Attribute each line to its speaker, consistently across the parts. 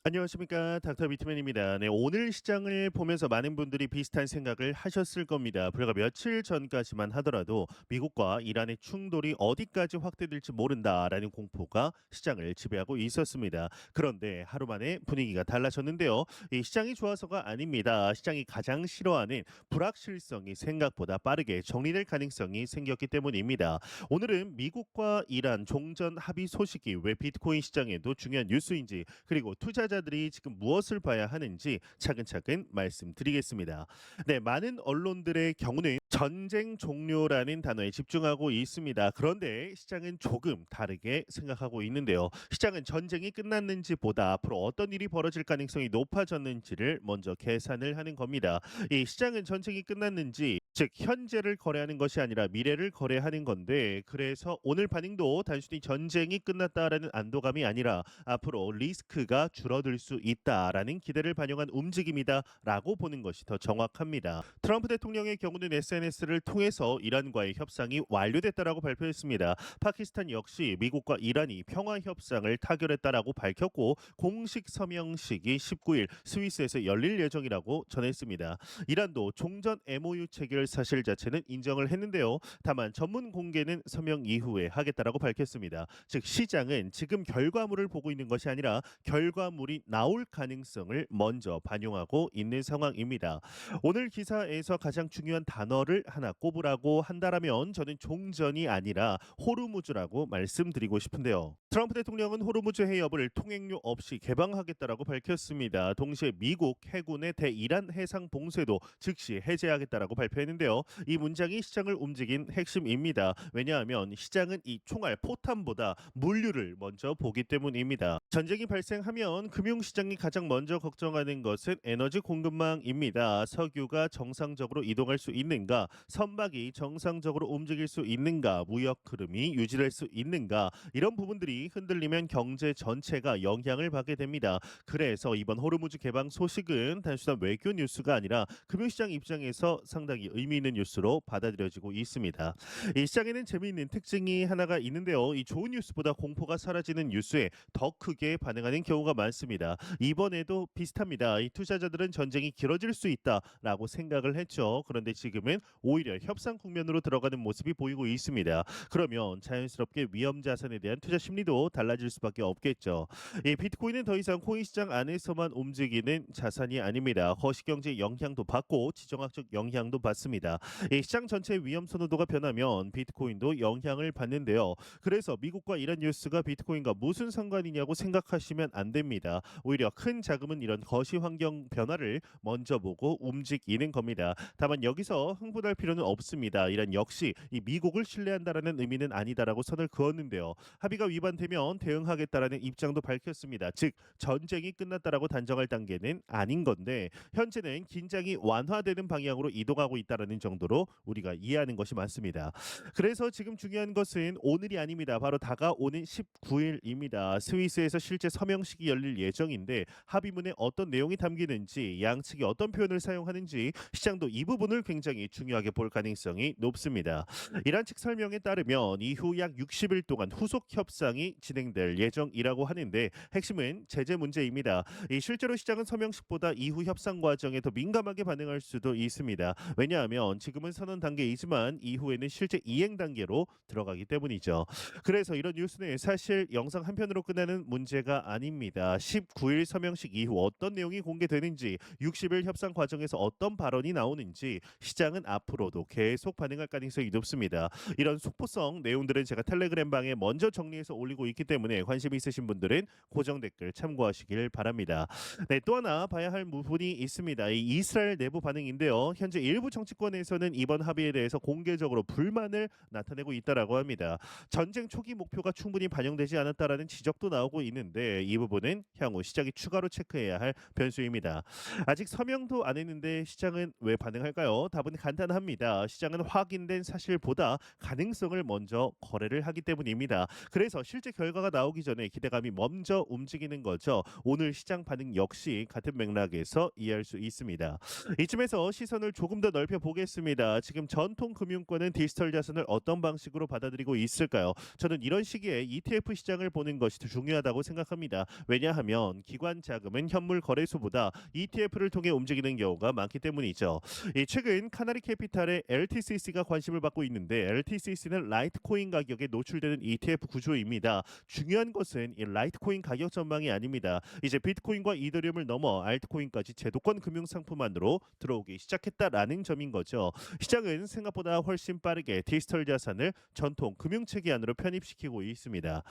Speaker 1: 안녕하십니까 닥터 비트맨입니다. 네, 오늘 시장을 보면서 많은 분들이 비슷한 생각을 하셨을 겁니다. 불과 며칠 전까지만 하더라도 미국과 이란의 충돌이 어디까지 확대될지 모른다라는 공포가 시장을 지배하고 있었습니다. 그런데 하루 만에 분위기가 달라졌는데요. 이 시장이 좋아서가 아닙니다. 시장이 가장 싫어하는 불확실성이 생각보다 빠르게 정리될 가능성이 생겼기 때문입니다. 오늘은 미국과 이란 종전 합의 소식이 왜 비트코인 시장에도 중요한 뉴스인지, 그리고 투자자들이 지금 무엇을 봐야 하는지 차근차근 말씀드리겠습니다. 네, 많은 언론들의 경우는 전쟁 종료라는 단어에 집중하고 있습니다. 그런데 시장은 조금 다르게 생각하고 있는데요. 시장은 전쟁이 끝났는지보다 앞으로 어떤 일이 벌어질 가능성이 높아졌는지를 먼저 계산을 하는 겁니다. 이 시장은 전쟁이 끝났는지, 즉 현재를 거래하는 것이 아니라 미래를 거래하는 건데, 그래서 오늘 반응도 단순히 전쟁이 끝났다라는 안도감이 아니라 앞으로 리스크가 줄어들 수 있다라는 기대를 반영한 움직임이다라고 보는 것이 더 정확합니다. 트럼프 대통령의 경우는 SNS를 통해서 이란과의 협상이 완료됐다라고 발표했습니다. 파키스탄 역시 미국과 이란이 평화 협상을 타결했다라고 밝혔고, 공식 서명식이 19일 스위스에서 열릴 예정이라고 전했습니다. 이란도 종전 MOU 체결 사실 자체는 인정을 했는데요. 다만 전문 공개는 서명 이후에 하겠다라고 밝혔습니다. 즉 시장은 지금 결과물을 보고 있는 것이 아니라 결과물이 나올 가능성을 먼저 반영하고 있는 상황입니다. 오늘 기사에서 가장 중요한 단어를 하나 꼽으라고 한다라면 저는 종전이 아니라 호르무즈라고 말씀드리고 싶은데요. 트럼프 대통령은 호르무즈 해협을 통행료 없이 개방하겠다라고 밝혔습니다. 동시에 미국 해군의 대이란 해상 봉쇄도 즉시 해제하겠다라고 발표했는데요. 이 문장이 시장을 움직인 핵심입니다. 왜냐하면 시장은 이 총알 포탄보다 물류를 먼저 보기 때문입니다. 전쟁이 발생하면 금융시장이 가장 먼저 걱정하는 것은 에너지 공급망입니다. 석유가 정상적으로 이동할 수 있는가, 선박이 정상적으로 움직일 수 있는가, 무역 흐름이 유지될 수 있는가, 이런 부분들이 흔들리면 경제 전체가 영향을 받게 됩니다. 그래서 이번 호르무즈 개방 소식은 단순한 외교 뉴스가 아니라 금융시장 입장에서 상당히 의미 있는 뉴스로 받아들여지고 있습니다. 이 시장에는 재미있는 특징이 하나가 있는데요. 이 좋은 뉴스보다 공포가 사라지는 뉴스에 더 크게 반응하는 경우가 많습니다. 이번에도 비슷합니다. 이 투자자들은 전쟁이 길어질 수 있다라고 생각을 했죠. 그런데 지금은 오히려 협상 국면으로 들어가는 모습이 보이고 있습니다. 그러면 자연스럽게 위험 자산에 대한 투자 심리도 달라질 수밖에 없겠죠. 이 비트코인은 더 이상 코인 시장 안에서만 움직이는 자산이 아닙니다. 거시경제 영향도 받고 지정학적 영향도 받습니다. 이 시장 전체의 위험 선호도가 변하면 비트코인도 영향을 받는데요. 그래서 미국과 이란 뉴스가 비트코인과 무슨 상관이냐고 생각하시면 안 됩니다. 오히려 큰 자금은 이런 거시 환경 변화를 먼저 보고 움직이는 겁니다. 다만 여기서 흥분할 필요는 없습니다. 이란 역시 이 미국을 신뢰한다라는 의미는 아니다라고 선을 그었는데요. 합의가 위반되면 대응하겠다라는 입장도 밝혔습니다. 즉 전쟁이 끝났다라고 단정할 단계는 아닌 건데, 현재는 긴장이 완화되는 방향으로 이동하고 있다라는 정도로 우리가 이해하는 것이 맞습니다. 그래서 지금 중요한 것은 오늘이 아닙니다. 바로 다가오는 19일입니다. 스위스에서 실제 서명식이 열릴 예정인데, 합의문에 어떤 내용이 담기는지, 양측이 어떤 표현을 사용하는지 시장도 이 부분을 굉장히 중요하게 볼 가능성이 높습니다. 이란 측 설명에 따르면 이후 약 60일 동안 후속 협상이 진행될 예정이라고 하는데, 핵심은 제재 문제입니다. 이 실제로 시장은 서명식보다 이후 협상 과정에 더 민감하게 반응할 수도 있습니다. 왜냐하면 지금은 선언 단계이지만 이후에는 실제 이행 단계로 들어가기 때문이죠. 그래서 이런 뉴스는 사실 영상 한 편으로 끝나는 문제가 아닙니다. 19일 서명식 이후 어떤 내용이 공개되는지, 60일 협상 과정에서 어떤 발언이 나오는지 시장은 앞으로도 계속 반응할 가능성이 높습니다. 이런 속보성 내용들은 제가 텔레그램 방에 먼저 정리해서 올리고 있기 때문에 관심 있으신 분들은 고정 댓글 참고하시길 바랍니다. 네, 또 하나 봐야 할 부분이 있습니다. 이 이스라엘 내부 반응인데요. 현재 일부 정치권에서는 이번 합의에 대해서 공개적으로 불만을 나타내고 있다라고 합니다. 전쟁 초기 목표가 충분히 반영되지 않았다라는 지적도 나오고 있는데, 이 부분은 향후 시장이 추가로 체크해야 할 변수입니다. 아직 서명도 안 했는데 시장은 왜 반응할까요? 답은 간단합니다. 시장은 확인된 사실보다 가능성을 먼저 거래를 하기 때문입니다. 그래서 실제 결과가 나오기 전에 기대감이 먼저 움직이는 거죠. 오늘 시장 반응 역시 같은 맥락에서 이해할 수 있습니다. 이쯤에서 시선을 조금 더 넓혀 보겠습니다. 지금 전통 금융권은 디지털 자산을 어떤 방식으로 받아들이고 있을까요? 저는 이런 시기에 ETF 시장을 보는 것이 더 중요하다고 생각합니다. 왜냐하면 기관 자금은 현물 거래소보다 ETF를 통해 움직이는 경우가 많기 때문이죠. 최근 카나리 캐피탈의 LTCC가 관심을 받고 있는데 LTCC는 라이트코인 가격에 노출되는 ETF 구조입니다. 중요한 것은 이 라이트코인 가격 전망이 아닙니다. 이제 비트코인과 이더리움을 넘어 알트코인까지 제도권 금융 상품 안으로 들어오기 시작했다라는 점인 거죠. 시장은 생각보다 훨씬 빠르게 디지털 자산을 전통 금융 체계 안으로 편입시키고 있습니다.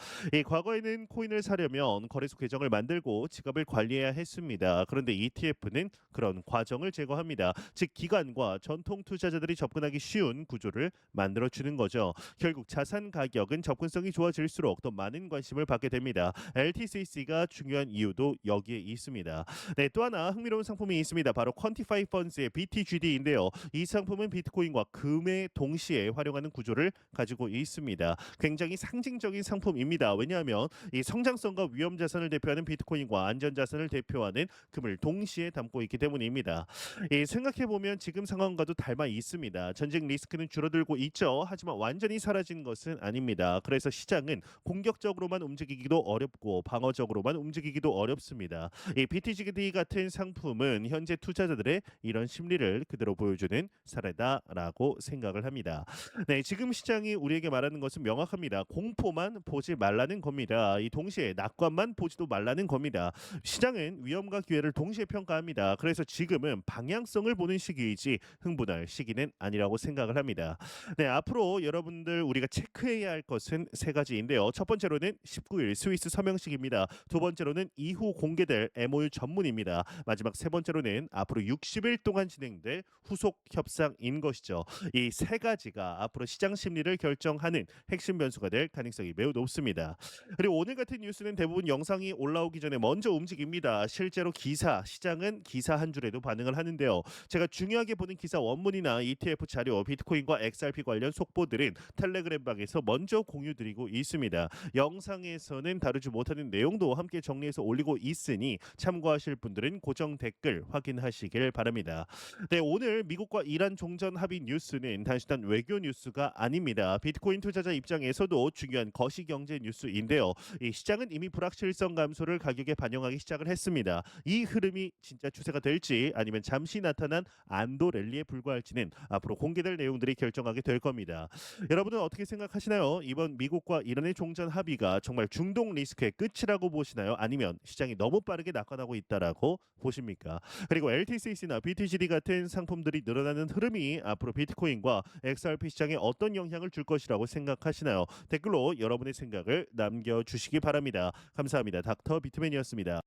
Speaker 1: 과거에는 코인을 사려면 거래소 계정을 만들고 지갑을 관리해야 했습니다. 그런데 ETF는 그런 과정을 제거합니다. 즉 기관과 전통 투자자들이 접근하기 쉬운 구조를 만들어 주는 거죠. 결국 자산 가격은 접근성이 좋아질수록 더 많은 관심을 받게 됩니다. LTCC가 중요한 이유도 여기에 있습니다. 네, 또 하나 흥미로운 상품이 있습니다. 바로 퀀티파이 펀즈의 BTGD인데요. 이 상품은 비트코인과 금에 동시에 활용하는 구조를 가지고 있습니다. 굉장히 상징적인 상품입니다. 왜냐하면 이 성장성과 위험 자산을 대표하는 비트코인과 안전 자산을 대표하는 금을 동시에 담고 있기 때문입니다. 생각해 보면 지금 상황과도 닮아 있습니다. 전쟁 리스크는 줄어들고 있죠. 하지만 완전히 사라진 것은 아닙니다. 그래서 시장은 공격적으로만 움직이기도 어렵고 방어적으로만 움직이기도 어렵습니다. 이 BTGD 같은 상품은 현재 투자자들의 이런 심리를 그대로 보여주는 사례다라고 생각을 합니다. 네, 지금 시장이 우리에게 말하는 것은 명확합니다. 공포만 보지 말라는 겁니다. 이 동시에 낙관만 보지도 말라는 겁니다. 시장은 위험과 기회를 동시에 평가합니다. 그래서 지금은 방향성을 보는 시기이지 흥분할 시기는 아니라고 생각을 합니다. 네, 앞으로 여러분들 우리가 체크해야 할 것은 세 가지인데요. 첫 번째로는 19일 스위스 서명식입니다. 두 번째로는 이후 공개될 MOU 전문입니다. 마지막 세 번째로는 앞으로 60일 동안 진행될 후속 협상인 것이죠. 이 세 가지가 앞으로 시장 심리를 결정하는 핵심 변수가 될 가능성이 매우 높습니다. 그리고 오늘 같은 뉴스는 대부분 영상이 올라오기 전에 먼저 움직입니다. 실제로 시장은 기사 한 줄에도 반응을 하는데요. 제가 중요하게 보는 기사 원문이나 ETF 자료, 비트코인과 XRP 관련 속보들은 텔레그램 방에서 먼저 공유드리고 있습니다. 영상에서는 다루지 못하는 내용도 함께 정리해서 올리고 있으니 참고하실 분들은 고정 댓글 확인하시길 바랍니다. 네, 오늘 미국과 이란 종전 합의 뉴스는 단순한 외교 뉴스가 아닙니다. 비트코인 투자자 입장에서도 중요한 거시경제 뉴스인데요. 이 시장은 이미 불확실성 감소를 가격에 반영하기 시작을 했습니다. 이 흐름이 진짜 추세가 될지 아니면 잠시 나타난 안도 랠리에 불과할지는 앞으로 공개될 내용들이 결정하게 될 겁니다. 여러분은 어떻게 생각하시나요? 이번 미국과 이란의 종전 합의가 정말 중동 리스크의 끝이라고 보시나요? 아니면 시장이 너무 빠르게 낙관하고 있다라고 보십니까? 그리고 LTCC나 BTGD 같은 상품들이 늘어나는 흐름이 앞으로 비트코인과 XRP 시장에 어떤 영향을 줄 것이라고 생각하시나요? 댓글로 여러분의 생각을 남겨주시기 바랍니다. 감사합니다. 닥터 비트맨이었습니다.